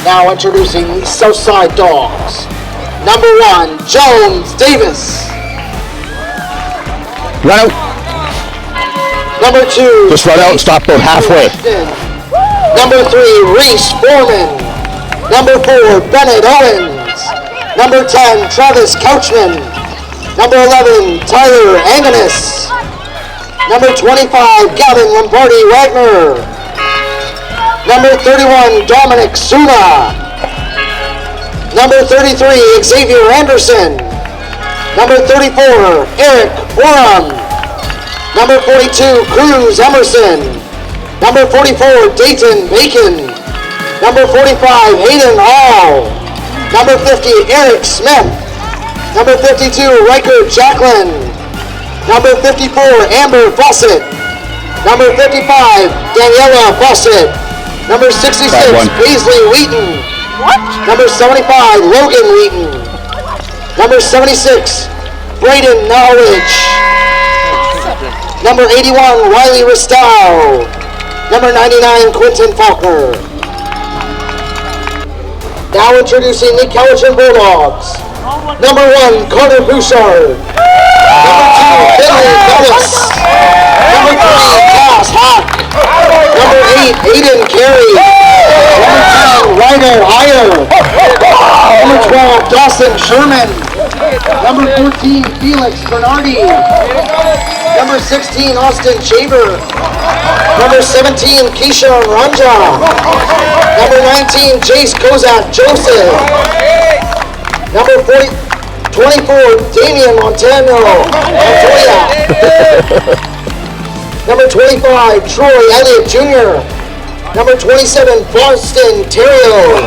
Now introducing the Southside Dawgs. Number 1, Jones Davis. Run out. Number 2, just run out and stop about halfway. Number 3, Reese Foreman. Number 4, Bennett Owens. Number 10, Travis Couchman. Number 11, Tyler Anganis. Number 25, Gavin Lombardi Wagner. Number 31, Dominic Suna. Number 33, Xavier Anderson. Number 34, Eric Oram. Number 42, Cruz Emerson. Number 44, Dayton Bacon. Number 45, Hayden Hall. Number 50, Eric Smith. Number 52, Riker Jacqueline. Number 54, Amber Fawcett. Number 55, Daniela Fawcett. Number 66, Paisley Wheaton. Number 75, Logan Wheaton. Number 76, Braden Knowledge. Number 81, Riley Ristow. Number 99, Quentin Faulkner. Now introducing the Cowichan Bulldogs. Number 1, Carter Bouchard. Number 2, Finley Ellis. Number 3, Cass Hawk. Number 8, Aiden Carey. Number 10, Ryder Heyer. Number 12, Dawson Sherman. Number 14, Felix Bernardi. Number 16, Austin Shaver. Number 17, Keisha Ranja. Number 19, Jace Kozak Joseph. Number 24, Damian Montano Montoya. Number 25, Troy Elliott Jr. Number 27, Boston Terrio.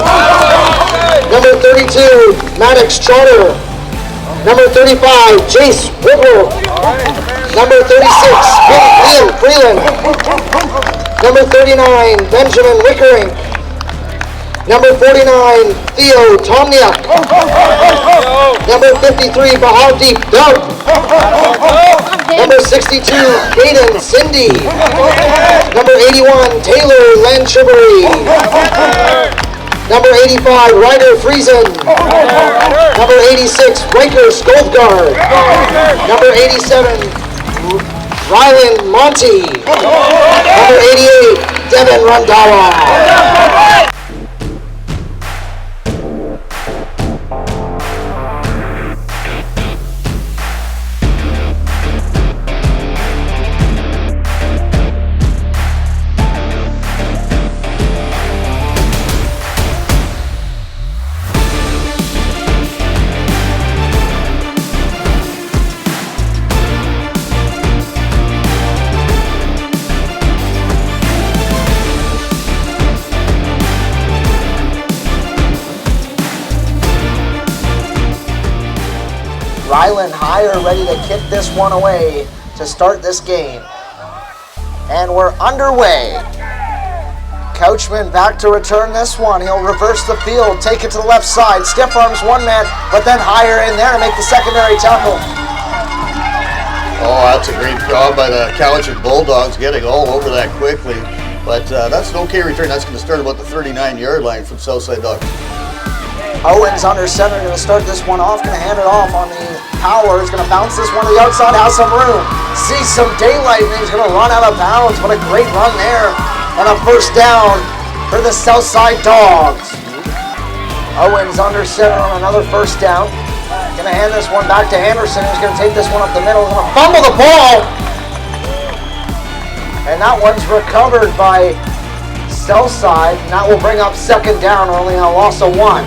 Number 32, Maddox Trotter. Number 35, Jace Whipple. Number 36, Liam Freeland. Number 39, Benjamin Wickering. Number 49, Theo Tomniak. Number 53, Bahaldeep Doug. Number 62, Caden Cindy. Number 81, Taylor Lanchibery. Number 85, Ryder Friesen. Number 86, Riker Skolfgard. Number 87, Rylan Monty. Number 88, Devin Randawa. Rylan Heyer ready to kick this one away to start this game. And we're underway. Couchman back to return this one. He'll reverse the field, take it to the left side. Stiff arms one man, but then Heyer in there to make the secondary tackle. Oh, that's a great job by the Cowichan Bulldogs getting all over that quickly. But that's an okay return. That's going to start about the 39-yard line from Southside Dawgs. Owens under center, going to start this one off, going to hand it off on the power. He's going to bounce this one to the outside, has some room. Sees some daylight, and he's going to run out of bounds. What a great run there. And a first down for the Southside Dawgs. Owens under center on another first down. Going to hand this one back to Anderson, who's going to take this one up the middle. He's going to fumble the ball. And that one's recovered by Southside, and that will bring up second down, only a loss of 1.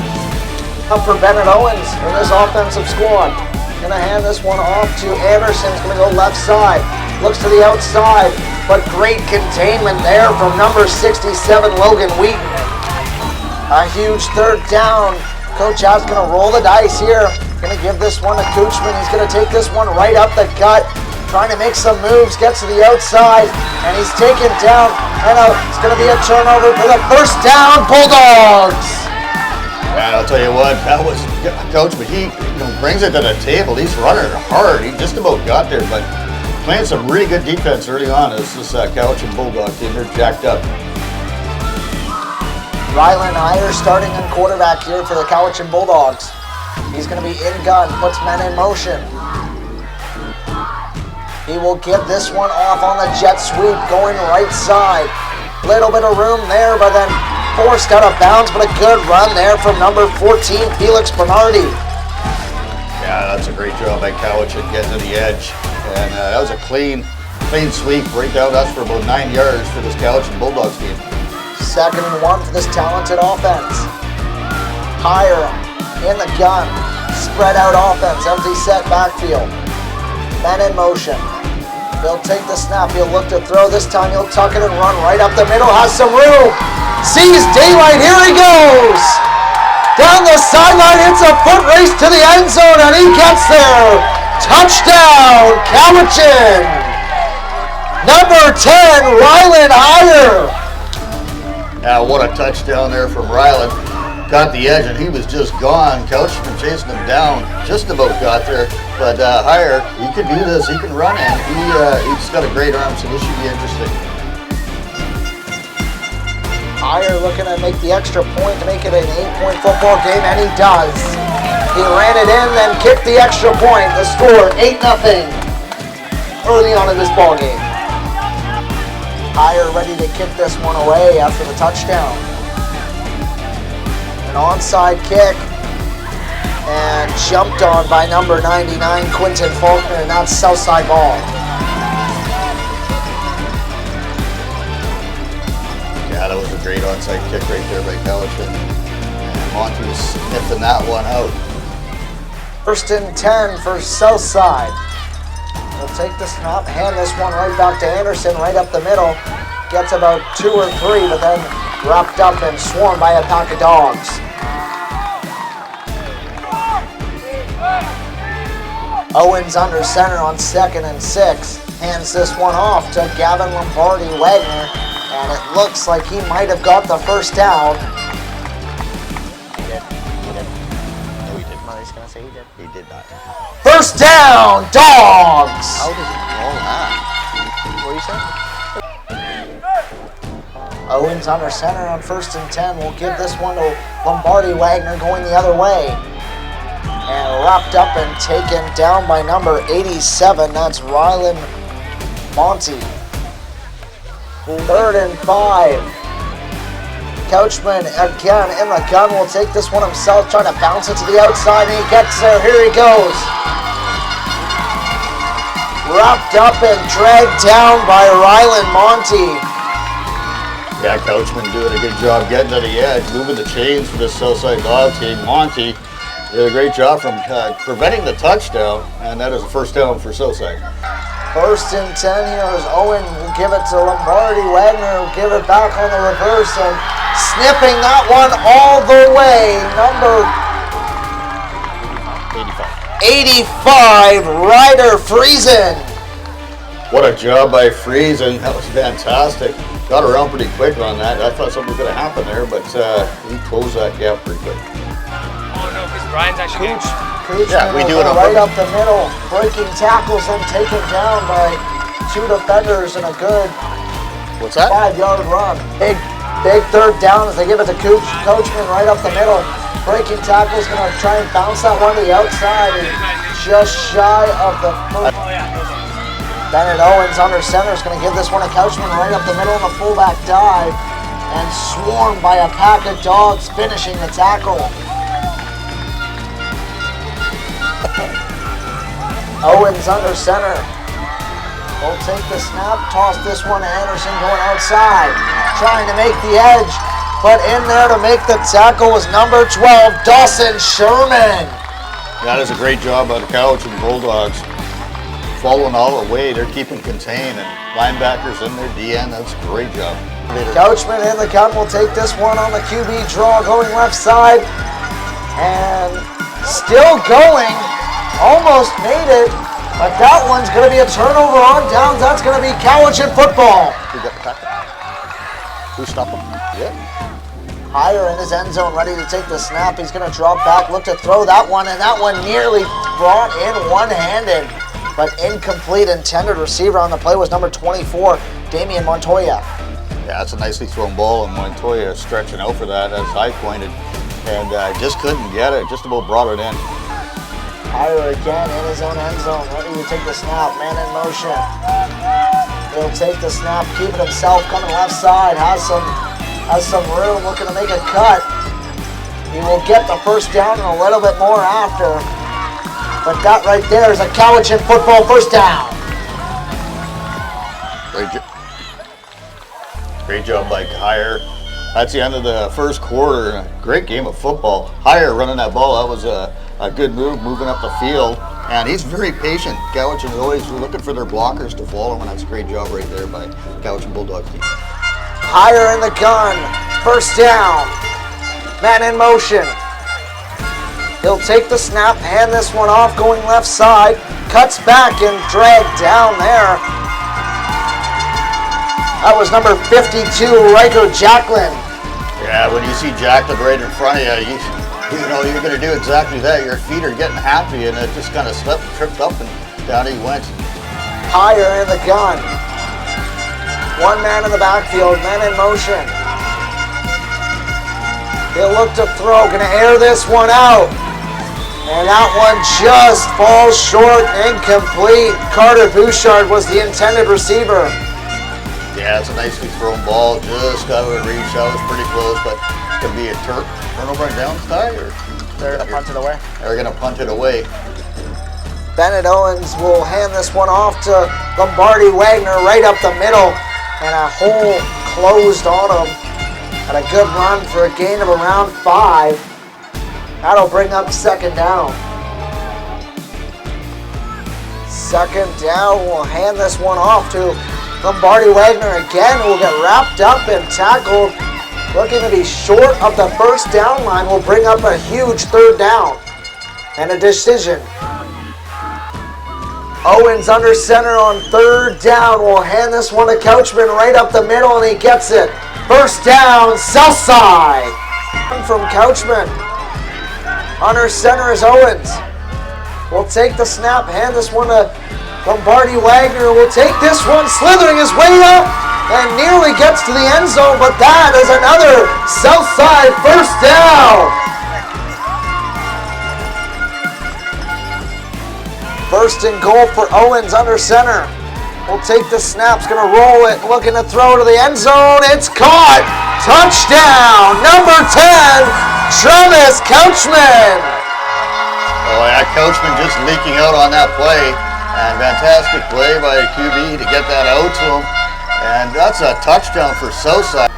Up for Bennett Owens in this offensive squad. Gonna hand this one off to Anderson. He's gonna go left side. Looks to the outside, but great containment there from number 67, Logan Wheaton. A huge third down. Coach Howe's gonna roll the dice here. Gonna give this one to Couchman. He's gonna take this one right up the gut. Trying to make some moves, gets to the outside, and he's taken down. And it's gonna be a turnover for the first down, Bulldogs. And I'll tell you what, that was Coach, but he brings it to the table. He's running hard. He just about got there, but playing some really good defense early on as this Cowichan Bulldog team. They're jacked up. Rylan Iyer starting in quarterback here for the Cowichan Bulldogs. He's going to be in gun, puts men in motion. He will get this one off on the jet sweep, going right side. Little bit of room there, but then forced out of bounds, but a good run there from number 14, Felix Bernardi. Yeah, that's a great job by Cowichan getting to the edge. And that was a clean sweep right down. That's for about 9 yards for this Cowichan Bulldogs team. 2nd and 1 for this talented offense. Higher in the gun. Spread out offense. Empty set backfield. Men in motion. He'll take the snap. He'll look to throw. This time he'll tuck it and run right up the middle. Has some room. Sees daylight. Here he goes. Down the sideline. It's a foot race to the end zone, and he gets there. Touchdown, Cowichan. Number 10, Rylan Iyer. Yeah, what a touchdown there from Rylan. Got the edge and he was just gone. Cowichan chasing him down. Just about got there. But Iyer, he can do this. He can run it. He's got a great arm, so this should be interesting. Iyer looking to make the extra point to make it an 8-point football game, and he does. He ran it in, then kicked the extra point. The score, 8-0 early on in this ball game. Iyer ready to kick this one away after the touchdown. An onside kick, and jumped on by number 99, Quinton Faulkner, and that's Southside ball. Yeah, that was a great onside kick right there by Cowichan. And Monty was sniffing that one out. 1st and 10 for Southside. He'll take the snap, hand this one right back to Anderson, right up the middle. Gets about 2 or 3, but then wrapped up and swarmed by a pack of dogs. Owens under center on 2nd and 6. Hands this one off to Gavin Lombardi Wagner, and it looks like he might have got the first down. He did. No, he did. He's gonna say he did. He did not. First down, Dawgs! How does he call that? What are you saying? Owens under center on 1st and 10. We'll give this one to Lombardi Wagner going the other way. And wrapped up and taken down by number 87. That's Rylan Monty. 3rd and 5. Couchman again in the gun. Will take this one himself, trying to bounce it to the outside, and he gets there. Here he goes. Wrapped up and dragged down by Rylan Monty. Yeah, Couchman doing a good job getting to the edge, moving the chains for this Southside Dawgs team. Monty did a great job from preventing the touchdown, and that is a first down for Southside. 1st and 10 here as Owen will give it to Lombardi. Wagner will give it back on the reverse and sniffing that one all the way. Number 85, Ryder Friesen. What a job by Friesen. That was fantastic. Got around pretty quick on that. I thought something was going to happen there, but he closed that gap pretty quick. Oh no, because Brian's actually Cooch Yeah, we do it on right purpose. up the middle, breaking tackles and taken down by 2 defenders in a good What's that? 5-yard run. Big 3rd down as they give it to Coachman right up the middle. Breaking tackle's going to try and bounce that one to the outside and just shy of the first. Bennett Owens under center is going to give this one to Couchman right up the middle in the fullback dive, and swarmed by a pack of dogs finishing the tackle. Owens under center. Will take the snap, toss this one to Anderson going outside, trying to make the edge, but in there to make the tackle was number 12, Dawson Sherman. That is a great job by the Cowichan Bulldogs. Following all the way, they're keeping contained, and linebackers in their DN, that's a great job. Couchman in the gun will take this one on the QB draw, going left side, and still going, almost made it, but that one's going to be a turnover on downs. That's going to be Cowichan football. Who got the tackle? Who stopped him? Yeah. Higher in his end zone, ready to take the snap. He's going to drop back, look to throw that one, and that one nearly brought in one-handed, but incomplete. Intended receiver on the play was number 24, Damian Montoya. Yeah, it's a nicely thrown ball, and Montoya stretching out for that, as I pointed, and just couldn't get it, just about brought it in. Higher again in his own end zone, ready to take the snap, man in motion. He'll take the snap, keep it himself, coming left side, has some room, looking to make a cut. He will get the first down and a little bit more after. But that right there is a Cowichan football first down. Great job by Higher. That's the end of the first quarter. Great game of football. Higher running that ball. That was a good move, moving up the field. And he's very patient. Cowichan is always looking for their blockers to follow him, and that's a great job right there by Cowichan Bulldogs team. Higher in the gun. First down. Man in motion. He'll take the snap, hand this one off, going left side. Cuts back and dragged down there. That was number 52, Riker Jacklin. Yeah, when you see Jacklin right in front of you, you know you're going to do exactly that. Your feet are getting happy, and it just kind of tripped up, and down he went. Higher in the gun. One man in the backfield, man in motion. He'll look to throw, going to air this one out. And that one just falls short, incomplete. Carter Bouchard was the intended receiver. Yeah, it's a nicely thrown ball, just out of reach. That was pretty close, but it's going to be a turnover and downside, or They're going to punt it away. they're going to punt it away. Bennett Owens will hand this one off to Lombardi Wagner right up the middle, and a hole closed on him. Had a good run for a gain of around 5. That'll bring up second down. Second down, we'll hand this one off to Lombardi Wagner again. Will get wrapped up and tackled. Looking to be short of the first down line, will bring up a huge third down and a decision. Owens under center on third down. Will hand this one to Couchman right up the middle, and he gets it. First down, Southside. From Couchman. Under center is Owens. Will take the snap, hand this one to Lombardi Wagner. Will take this one, slithering his way up, and nearly gets to the end zone, but that is another Southside first down. First and goal for Owens under center. Will take the snaps, gonna roll it, looking to throw to the end zone. It's caught. Touchdown, number 10, Travis Couchman. Oh yeah, Couchman just leaking out on that play. And fantastic play by QB to get that out to him. And that's a touchdown for Southside.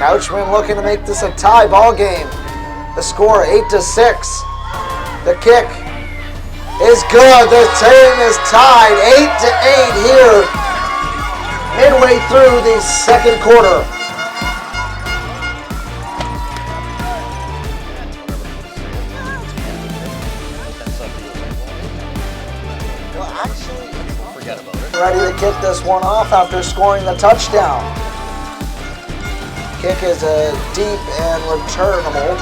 Couchman looking to make this a tie ball game. The score 8-6. The kick is good. The team is tied 8-8 here midway through the second quarter. Ready to kick this one off after scoring the touchdown. Kick is deep and returnable.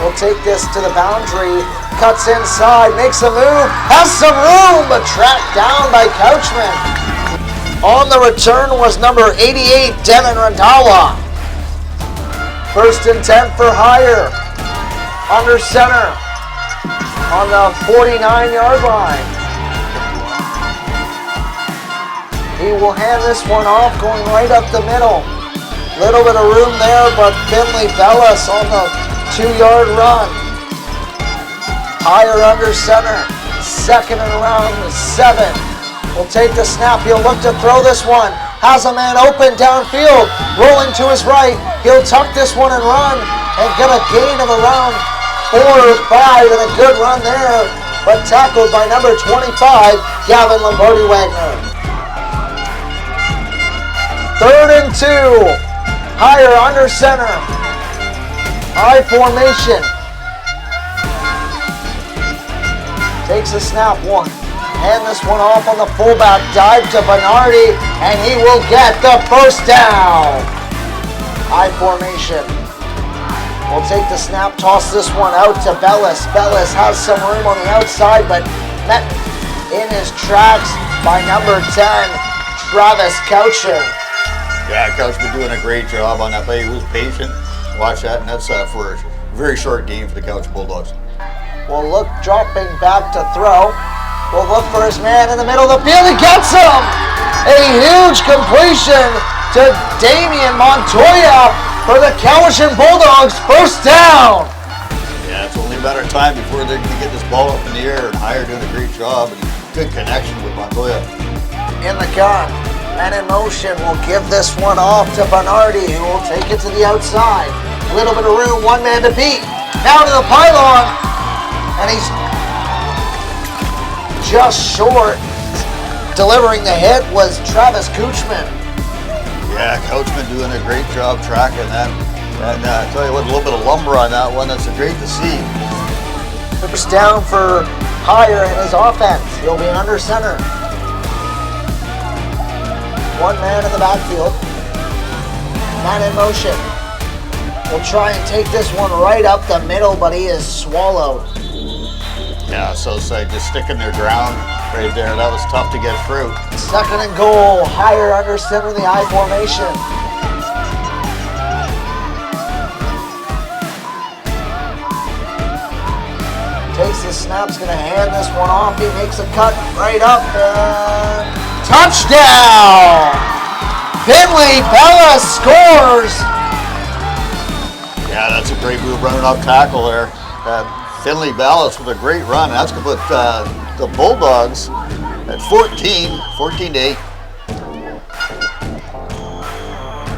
We'll take this to the boundary. Cuts inside, makes a move, has some room, but tracked down by Couchman. On the return was number 88, Devin Randawa. First and 10 for Higher. Under center on the 49-yard line. He will hand this one off, going right up the middle. Little bit of room there, but Finley Bellis on the 2-yard run. Higher under center, second and around 7. Will take the snap, he'll look to throw this one. Has a man open downfield, rolling to his right. He'll tuck this one and run, and get a gain of around 4 or 5, and a good run there. But tackled by number 25, Gavin Lombardi Wagner. Third and 2, Higher under center, I formation. Takes a snap, one, hand this one off on the fullback, dive to Bernardi, and he will get the first down. I formation. Will take the snap, toss this one out to Bellis. Bellis has some room on the outside, but met in his tracks by number 10, Travis Cowichan. Yeah, Coach been doing a great job on that play. He was patient. Watch that, and that's for a very short game for the Cowichan Bulldogs. Will look dropping back to throw. Will look for his man in the middle of the field. He gets him! A huge completion to Damian Montoya for the Cowichan Bulldogs. First down! Yeah, it's only a matter of time before they can get this ball up in the air, and Hire doing a great job and good connection with Montoya. In the gun, and in motion, will give this one off to Bernardi, who will take it to the outside. A little bit of room, one man to beat. Now to the pylon, and he's just short. Delivering the hit was Travis Coochman. Yeah, Coachman doing a great job tracking that. And I tell you what, a little bit of lumber on that one. That's great to see. First down for Hire in his offense. He'll be under center. One man in the backfield. Man in motion. Will try and take this one right up the middle, but he is swallowed. Yeah, Southside just sticking their ground right there. That was tough to get through. Second and goal. Hire under center in the I formation. Takes the snap's going to hand this one off. He makes a cut right up and touchdown! Finley Bella scores! Yeah, that's a great move running off tackle there. Finley Ballas with a great run. That's going to put the Bulldogs at 14-8.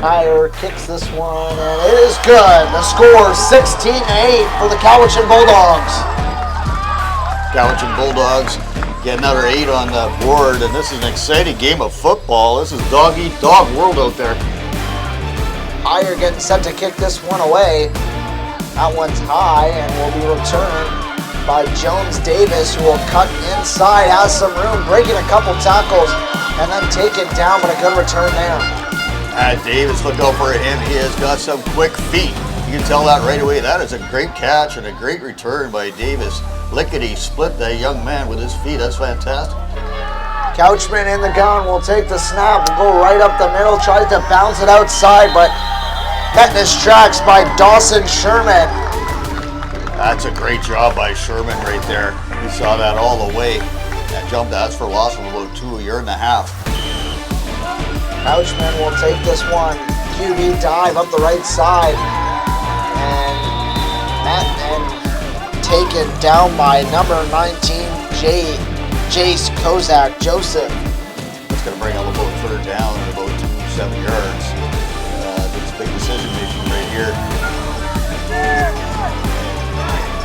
Hire kicks this one and it is good. The score 16-8 for the Cowichan Bulldogs. Cowichan Bulldogs get another 8 on the board, and this is an exciting game of football. This is dog-eat-dog world out there. Hire getting set to kick this one away. That one's high and will be returned by Jones Davis, who will cut inside, has some room, breaking a couple tackles, and then take it down, but a good return there. Davis, look out for him. He has got some quick feet. You can tell that right away. That is a great catch and a great return by Davis. Lickety split that young man with his feet. That's fantastic. Couchman in the gun will take the snap, will go right up the middle, tries to bounce it outside, but met in his tracks by Dawson Sherman. That's a great job by Sherman right there. He saw that all the way. That jump, that's for loss of about 2.5 years. Couchman will take this one. QB dive up the right side. And taken down by number 19, Jace Kozak Joseph. It's going to bring up about third down and about 7 yards. This big decision making right here.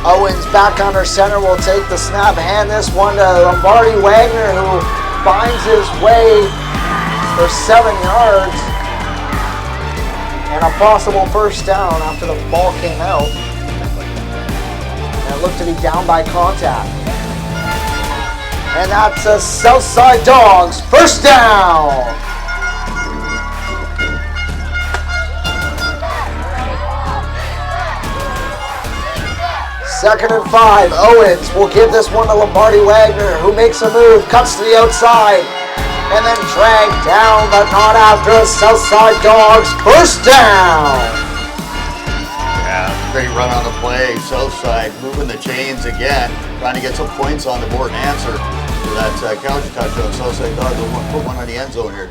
Owens back under center will take the snap, hand this one to Lombardi Wagner, who finds his way for 7 yards and a possible first down after the ball came out. And it looked to be down by contact. And that's a Southside Dawgs first down. Second and 5. Owens will give this one to Lombardi Wagner, who makes a move, cuts to the outside, and then dragged down, but not after a Southside Dawgs first down. Yeah, great run on the play. Southside moving the chains again, trying to get some points on the board and answer to that Cowichan touchdown. Southside Dawgs will put one on the end zone here.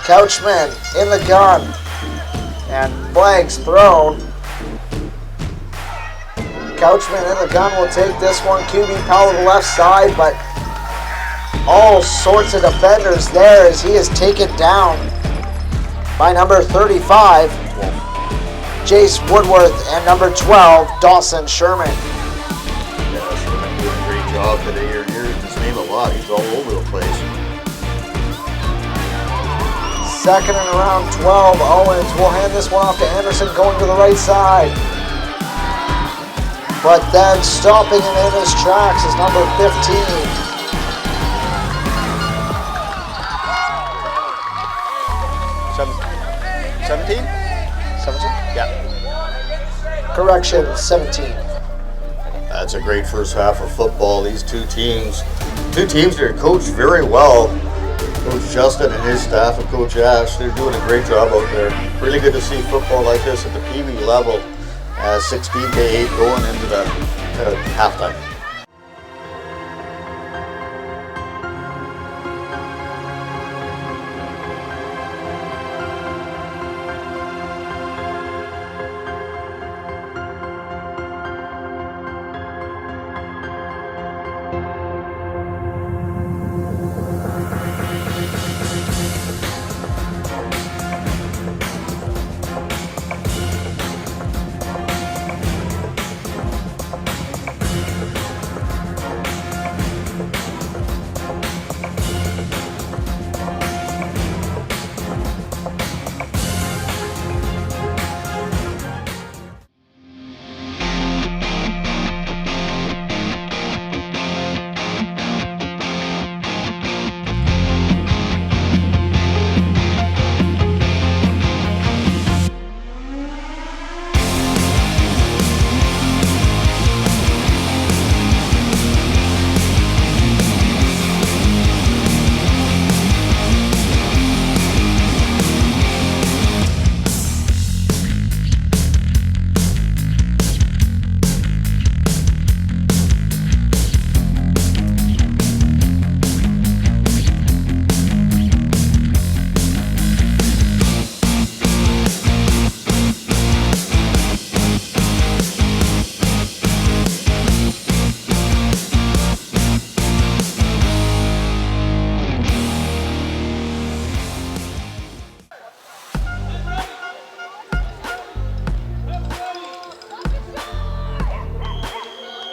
Couchman in the gun, and flags thrown. Couchman in the gun will take this one. QB power to the left side, but all sorts of defenders there as he is taken down by number 35, Jace Woodworth, and number 12, Dawson Sherman. Yeah, Sherman doing a great job today. You're hearing his name a lot. He's all over the place. Second and around 12. Owens will hand this one off to Anderson going to the right side. But then stopping him in his tracks is number 15. 17? 17? Yeah. Correction, 17. That's a great first half of football. These two teams that are coached very well. Coach Justin and his staff and Coach Ash, they're doing a great job out there. Really good to see football like this at the Pee Wee level. 16-8 going into the halftime.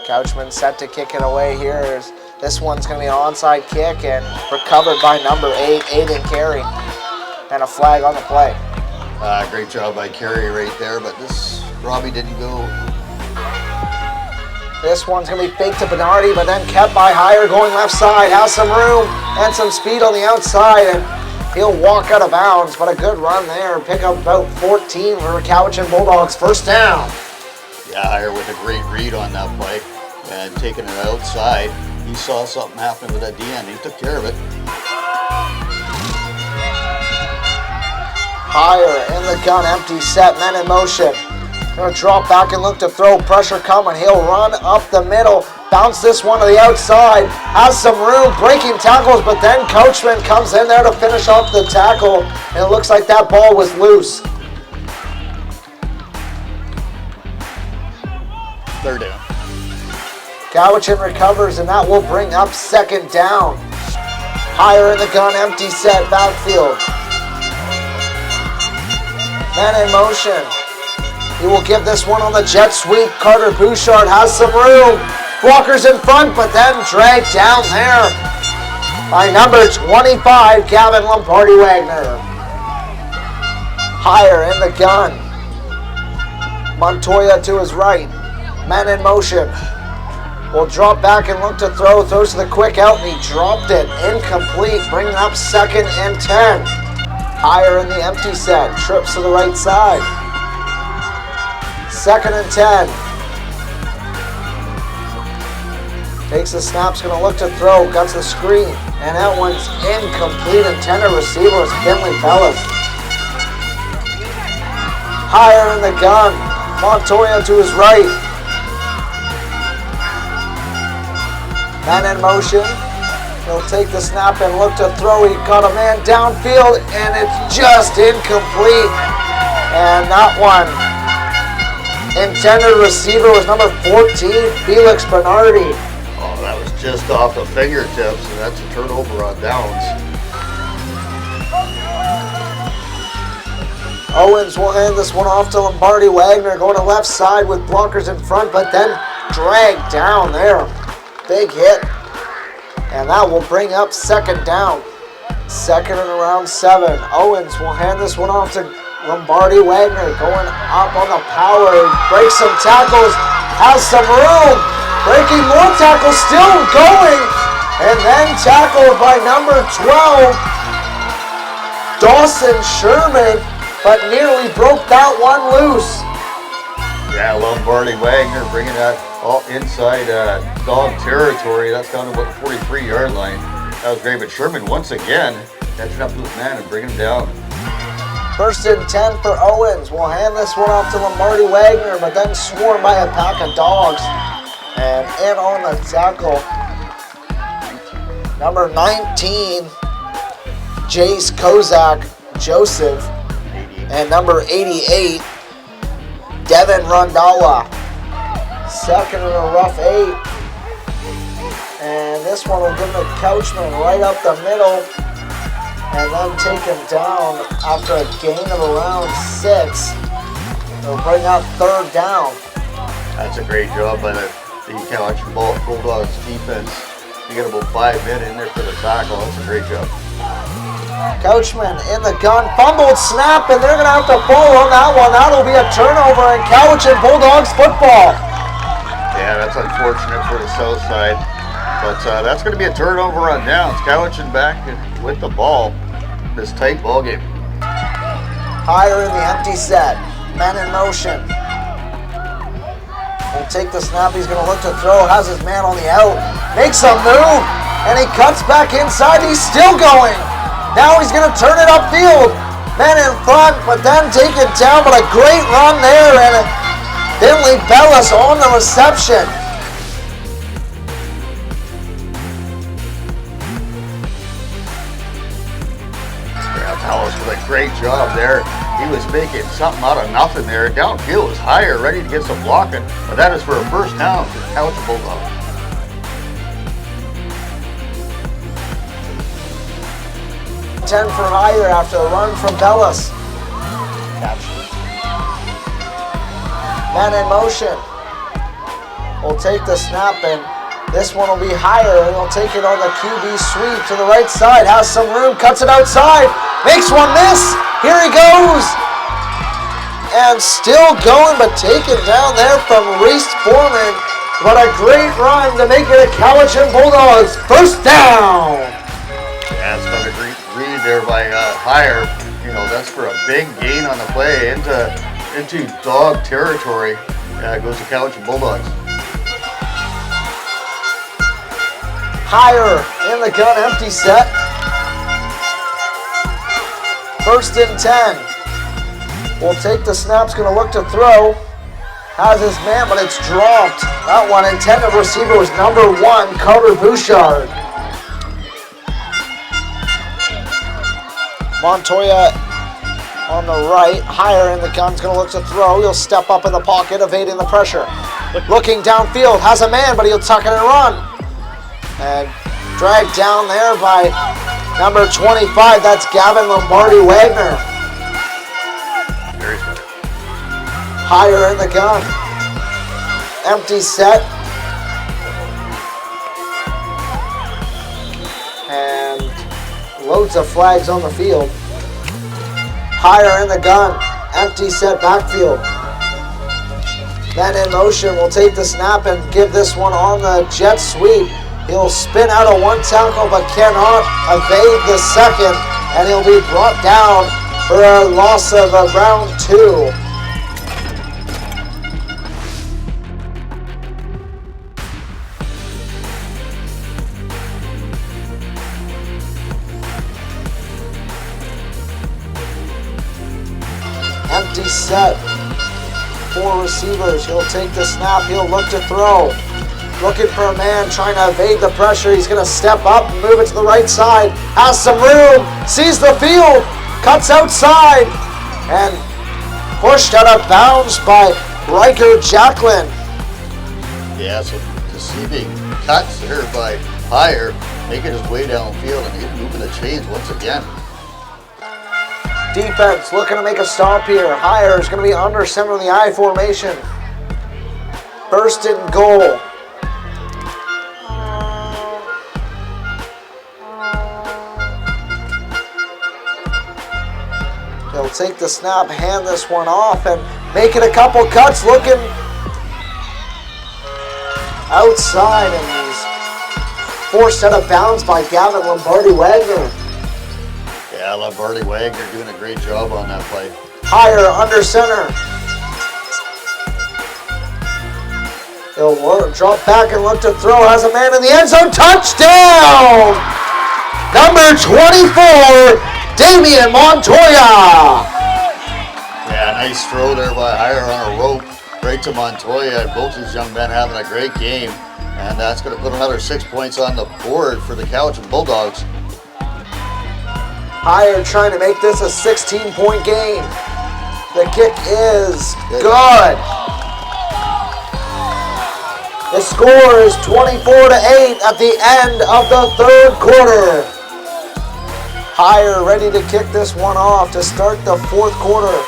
Cowichan set to kick it away here. This one's going to be an onside kick and recovered by number 8, Aiden Carey. And a flag on the play. Great job by Carey right there, but this Robbie didn't go. This one's going to be faked to Bernardi, but then kept by Higher going left side. Has some room and some speed on the outside, and he'll walk out of bounds, but a good run there. Pick up about 14 for Cowichan Bulldogs. First down. Yeah, Higher with a great read on that play and taking it outside. He saw something happen with that DN. He took care of it. Higher in the gun, empty set, men in motion. Gonna drop back and look to throw, pressure coming. He'll run up the middle, bounce this one to the outside, has some room, breaking tackles, but then Coachman comes in there to finish off the tackle, and it looks like that ball was loose. Third down. Cowichan recovers, and that will bring up second down. Higher in the gun, empty set, backfield. Men in motion. He will give this one on the jet sweep. Carter Bouchard has some room. Blockers in front, but then dragged down there by number 25, Gavin Lombardi-Wagner. Higher in the gun. Montoya to his right. Men in motion. Will drop back and look to throw. Throws to the quick out, and he dropped it. Incomplete, bringing up 2nd and 10. Higher in the empty set. Trips to the right side. 2nd and 10. Takes the snaps, going to look to throw. Guts the screen. And that one's incomplete. Intended receiver is Finley Bellis. Higher in the gun. Montoya to his right. Man in motion. He'll take the snap and look to throw. He got a man downfield, and it's just incomplete. And that one, intended receiver was number 14, Felix Bernardi. Oh, that was just off the fingertips, and that's a turnover on downs. Owens will hand this one off to Lombardi-Wagner, going to left side with blockers in front, but then dragged down there. Big hit. And that will bring up second down. 2nd and around 7. Owens will hand this one off to Lombardi-Wagner, going up on the power. Breaks some tackles, has some room. Breaking more tackles, still going. And then tackled by number 12, Dawson Sherman, but nearly broke that one loose. Yeah, Lombardi-Wagner bringing that all inside dog territory. That's down to about the 43-yard line. That was great, but Sherman once again catching up to his man and bringing him down. 1st and 10 for Owens. We'll hand this one off to Lombardi Wagner, but then swarmed by a pack of Dawgs. And in on the tackle, number 19, Jace Kozak Joseph, and number 88, Devin Rondalla. Second in a rough 8. And this one will give him a Couchman right up the middle, and then take him down after a gain of around 6. It'll bring up 3rd down. That's a great job by the Cowichan Bulldogs defense. You get about 5 men in there for the tackle. That's a great job. Couchman in the gun, fumbled snap, and they're going to have to fall on that one. That'll be a turnover in Cowichan Bulldogs football. Yeah, that's unfortunate for the Southside. But that's going to be a turnover on downs. Cowichan back with the ball. This tight ball game. Higher in the empty set. Men in motion. Will take the snap. He's going to look to throw. Has his man on the out. Makes a move. And he cuts back inside. He's still going. Now he's going to turn it upfield. Men in front, but then take it down. But a great run there. And Finley Bellis on the reception. Dallas with a great job there. He was making something out of nothing there. Downfield was higher, ready to get some blocking, but that is for a first down for Cowichan Bulldogs. Ten for higher after the run from Bellis. Catch. Man in motion. Will take the snap, and this one will be higher, and he'll take it on the QB sweep to the right side. Has some room, cuts it outside. Makes one miss. Here he goes. And still going, but taken down there from Reese Foreman. But a great run to make it a Cowichan Bulldogs first down. Yeah, it's got a great read there by Higher. You know, that's for a big gain on the play into dog territory. Goes to Cowichan Bulldogs. Higher in the gun, empty set. 1st and 10. Will take the snap's going to look to throw. Has his man, but it's dropped. That one intended receiver was number 1, Carter Bouchard. Montoya on the right. Higher in the gun's going to look to throw. He'll step up in the pocket, evading the pressure. Looking downfield, has a man, but he'll tuck it and run. And dragged down there by number 25, that's Gavin Lombardi Wagner. Very good. Higher in the gun. Empty set. And loads of flags on the field. Higher in the gun. Empty set backfield. Men in motion will take the snap and give this one on the jet sweep. He'll spin out of one tackle but cannot evade the second, and he'll be brought down for a loss of around 2. Empty set. 4 receivers. He'll take the snap. He'll look to throw. Looking for a man, trying to evade the pressure. He's going to step up and move it to the right side. Has some room, sees the field, cuts outside, and pushed out of bounds by Riker Jacqueline. Yeah, so deceiving cuts there by Higher, making his way downfield, and he's moving the chains once again. Defense looking to make a stop here. Higher is going to be under center in the I formation. 1st and goal. He'll take the snap, hand this one off, and make it a couple cuts, looking outside, and he's forced out of bounds by Gavin Lombardi Wagner. Yeah, Lombardi Wagner doing a great job on that play. Higher under center. He'll drop back and look to throw. Has a man in the end zone. Touchdown! number 24, Damian Montoya. Yeah, nice throw there by Hire on a rope right to Montoya. Both these young men having a great game. And that's going to put another 6 points on the board for the Cowichan Bulldogs. Hire trying to make this a 16-point game. The kick is good. The score is 24-8 at the end of the third quarter. Hire ready to kick this one off to start the fourth quarter.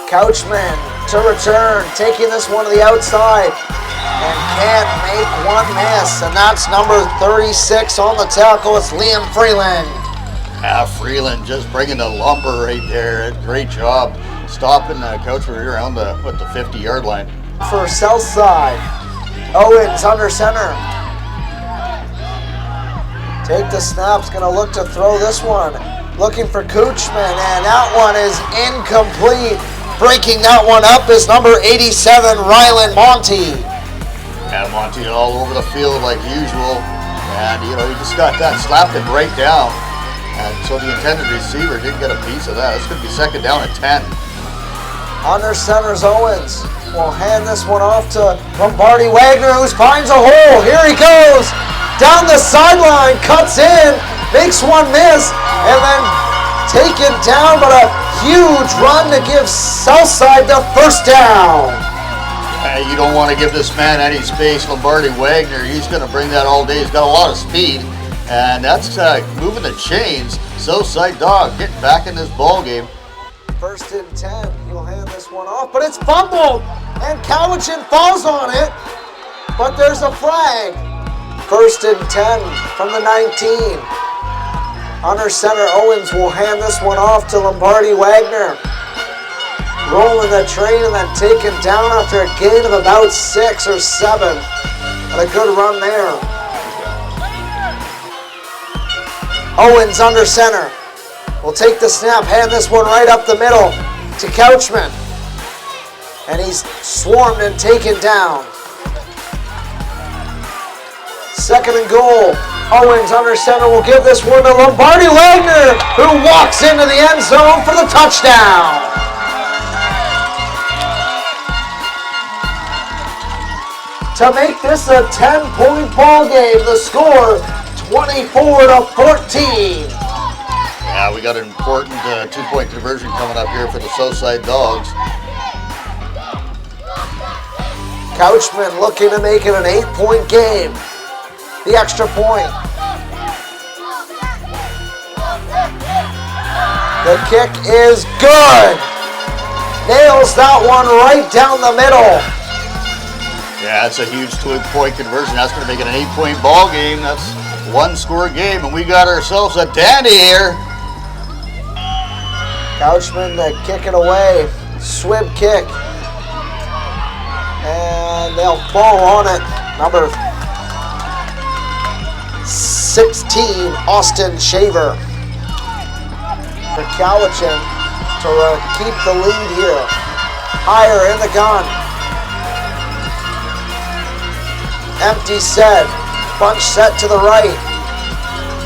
Couchman to return, taking this one to the outside and can't make one miss. And that's number 36 on the tackle. It's Liam Freeland. Yeah, Freeland just bringing the lumber right there. Great job stopping Couchman around the 50-yard line. For Southside, Owens under center. Take the snap's gonna look to throw this one. Looking for Couchman, and that one is incomplete. Breaking that one up is number 87, Rylan Monty. Yeah, Monty all over the field like usual. And, you know, he just got that, slapped him right down. And so the intended receiver didn't get a piece of that. This could be second down at 10. Under center's Owens. Will hand this one off to Lombardi Wagner, who finds a hole. Here he goes. Down the sideline, cuts in, makes one miss, and then taken down, but a huge run to give Southside the first down. You don't want to give this man any space. Lombardi Wagner, he's going to bring that all day. He's got a lot of speed, and that's moving the chains. Southside Dawgs getting back in this ball game. First and 10, he'll hand this one off, but it's fumbled, and Cowichan falls on it, but there's a flag. First and 10 from the 19. Under center, Owens will hand this one off to Lombardi Wagner. Rolling the train and then taken down after a gain of about 6 or 7. And a good run there. Owens under center. Will take the snap, hand this one right up the middle to Couchman. And he's swarmed and taken down. Second and goal. Owens under center will give this one to Lombardi Wagner, who walks into the end zone for the touchdown. To make this a 10-point ball game, the score 24-14. Yeah, we got an important 2-point conversion coming up here for the Southside Dawgs. Couchman looking to make it an 8-point game. The extra point. The kick is good. Nails that one right down the middle. Yeah, that's a huge 2-point conversion. That's going to make it an 8-point ball game. That's one-score game, and we got ourselves a dandy here. Couchman to kick it away. Swim kick. And they'll fall on it. Number 16, Austin Shaver. For Cowichan to keep the lead here. Higher in the gun. Empty set. Bunch set to the right.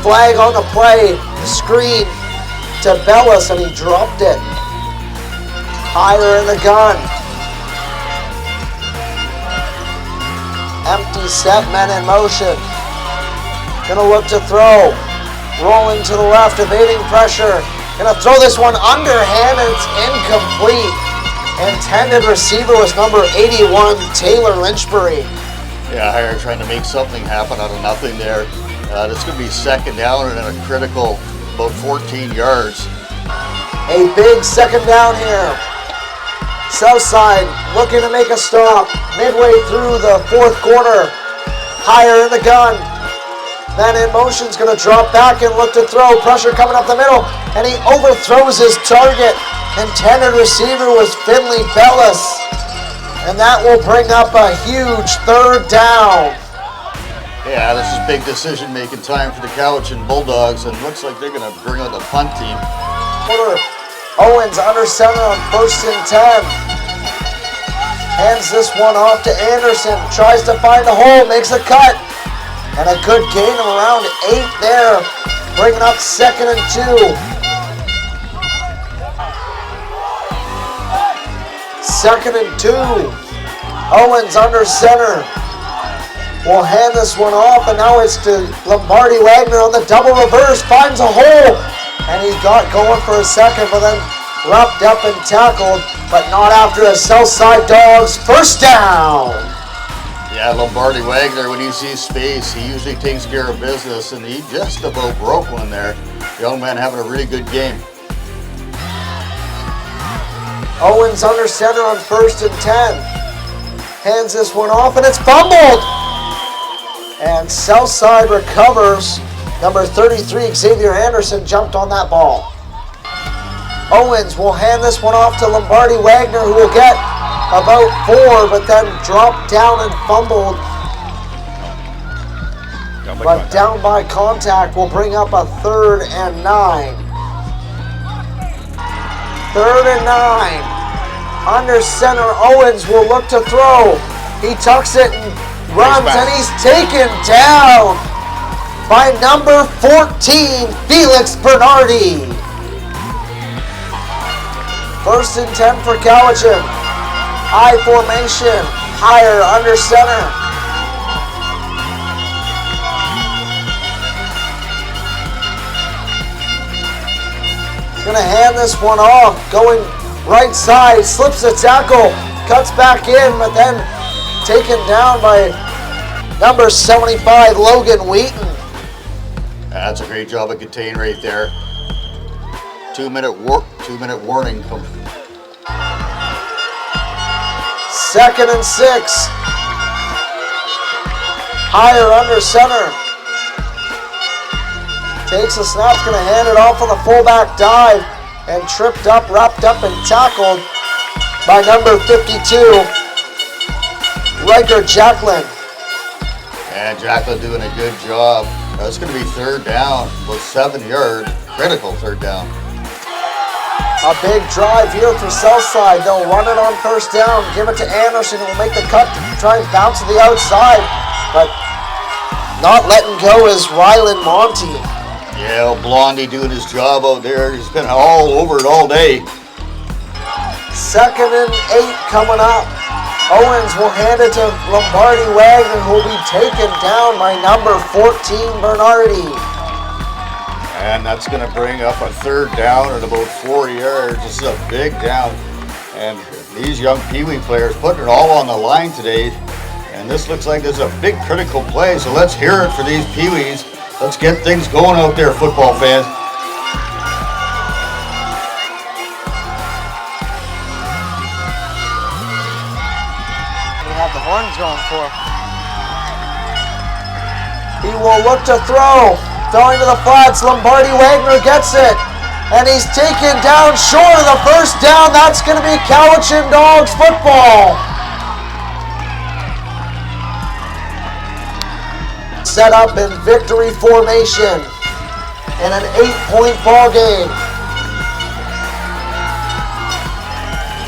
Flag on the play. Screen to Bellis, and he dropped it. Higher in the gun. Empty set, men in motion. Gonna look to throw. Rolling to the left, evading pressure. Gonna throw this one underhand, and it's incomplete. Intended receiver was number 81, Taylor Lynchbury. Yeah, Hire trying to make something happen out of nothing there. This could be second down and a critical about 14 yards. A big second down here. Southside looking to make a stop midway through the fourth quarter. Higher in the gun. Man in motion's going to drop back and look to throw. Pressure coming up the middle, and he overthrows his target. Intended receiver was Finley Bellis. And that will bring up a huge third down. Yeah, this is big decision-making time for the Cowichan Bulldogs, and looks like they're going to bring out the punt team. Owens under center on first and 10. Hands this one off to Anderson. Tries to find a hole, makes a cut. And a good gain of around 8 there, bringing up 2nd and 2. 2nd and 2. Owens under center. Will hand this one off, and now it's to Lombardi Wagner on the double reverse. Finds a hole, and he got going for a second, but then wrapped up and tackled, but not after a Southside Dawgs first down. Yeah, Lombardi Wagner, when he sees space, he usually takes care of business, and he just about broke one there. Young man having a really good game. Owens under center on 1st and 10. Hands this one off, and it's fumbled. And Southside recovers. Number 33, Xavier Anderson, jumped on that ball. Owens will hand this one off to Lombardi Wagner, who will get about 4, but then dropped down and fumbled. Down by contact will bring up a 3rd and 9. 3rd and 9. Under center, Owens will look to throw. He tucks it and runs, and he's taken down by number 14, Felix Bernardi. 1st and 10 for Cowichan. I formation, higher under center. He's going to hand this one off, going right side, slips the tackle, cuts back in, but then taken down by number 75, Logan Wheaton. That's a great job of contain right there. 2-minute warning. 2nd and 6. Higher under center. Takes a snap, going to hand it off on the fullback dive, and tripped up, wrapped up, and tackled by number 52, Riker Jacklin. And Jacklin doing a good job. That's going to be 3rd down with 7-yard, critical 3rd down. A big drive here for Southside. They'll run it on 1st down, give it to Anderson, who will make the cut to try and bounce to the outside, but not letting go is Rylan Monty. Yeah, Blondie doing his job out there. He's been all over it all day. 2nd and 8 coming up. Owens will hand it to Lombardi Wagner, who will be taken down by number 14, Bernardi. And that's going to bring up a 3rd down at about 4 yards. This is a big down. And these young Pee Wee players putting it all on the line today. And this looks like this is a big critical play. So let's hear it for these Pee Wees. Let's get things going out there, football fans. We have the horns going for. He will look to throw. Throwing to the flats, Lombardi Wagner gets it. And he's taken down short of the 1st down. That's going to be Cowichan Dawgs football. Set up in victory formation in an 8-point ball game.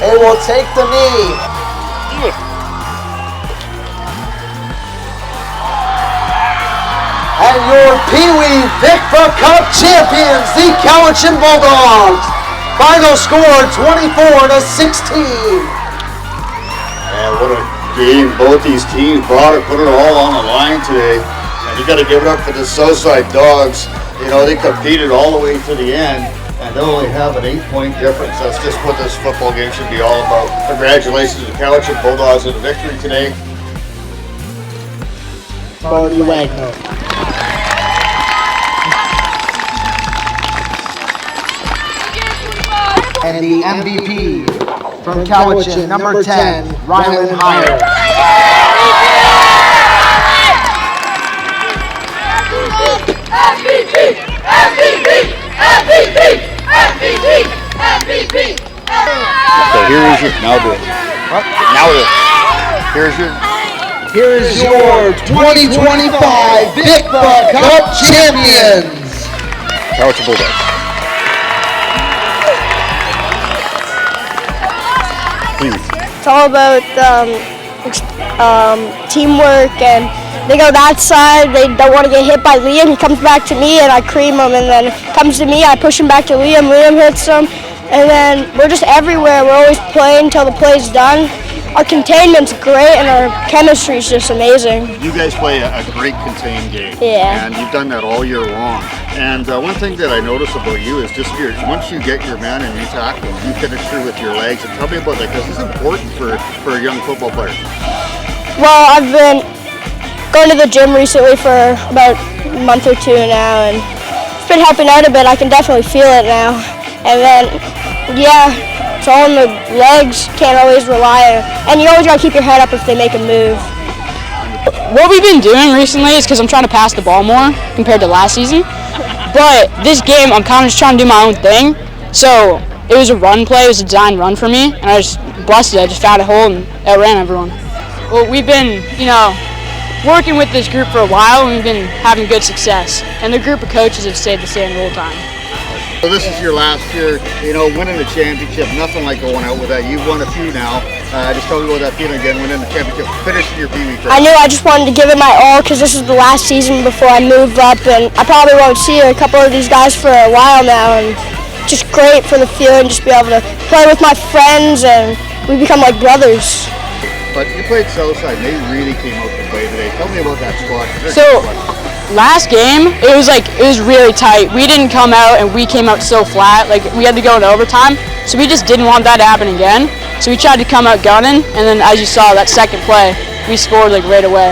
They will take the knee. And your Pee Wee VICFA Cup champions, the Cowichan Bulldogs. Final score 24-16. And what a game both these teams brought it, put it all on the line today. And you got to give it up for the Southside Dawgs. You know, they competed all the way to the end, and they only have an 8-point difference. That's just what this football game should be all about. Congratulations to Cowichan Bulldogs on the victory today. Lombardi Wagner. And the MVP from Cowichan, number 10, Rylan Hire. MVP! So here is your, now do it. What? Now do it. Here's your 2025 VICFA Cup champions. Cowichan Bulldogs. It's all about teamwork and they go that side. They don't want to get hit by Liam. He comes back to me, and I cream him. And then comes to me, I push him back to Liam. Liam hits him. And then we're just everywhere. We're always playing until the play's done. Our containment's great, and our chemistry's just amazing. You guys play a great contained game. Yeah. And you've done that all year long. And one thing that I notice about you is just once you get your man and you tackle, you finish through with your legs. And tell me about that, because it's important for a young football player. Well, I've been going to the gym recently for about a month or two now, and it's been helping out a bit. I can definitely feel it now. And then, yeah, it's all in the legs. Can't always rely on, and you always gotta keep your head up if they make a move. What we've been doing recently is because I'm trying to pass the ball more compared to last season. But this game, I'm kind of just trying to do my own thing. So it was a run play. It was a design run for me, and I just busted it. I just found a hole and outran everyone. Well, we've been, working with this group for a while, and we've been having good success. And the group of coaches have stayed the same the whole time. So this is your last year, winning the championship. Nothing like going out with that. You've won a few now. Just tell me about that feeling again, winning the championship, finishing your Pee Wee career. I knew I just wanted to give it my all because this is the last season before I move up, and I probably won't see a couple of these guys for a while now. And just great for the feeling, just be able to play with my friends, and we become like brothers. But you played Southside, and they really came out to play today. Tell me about that squad. So last game, it was really tight. We didn't come out, and we came out so flat. Like, we had to go into overtime, so we just didn't want that to happen again. So we tried to come out gunning, and then as you saw, that second play, we scored like right away.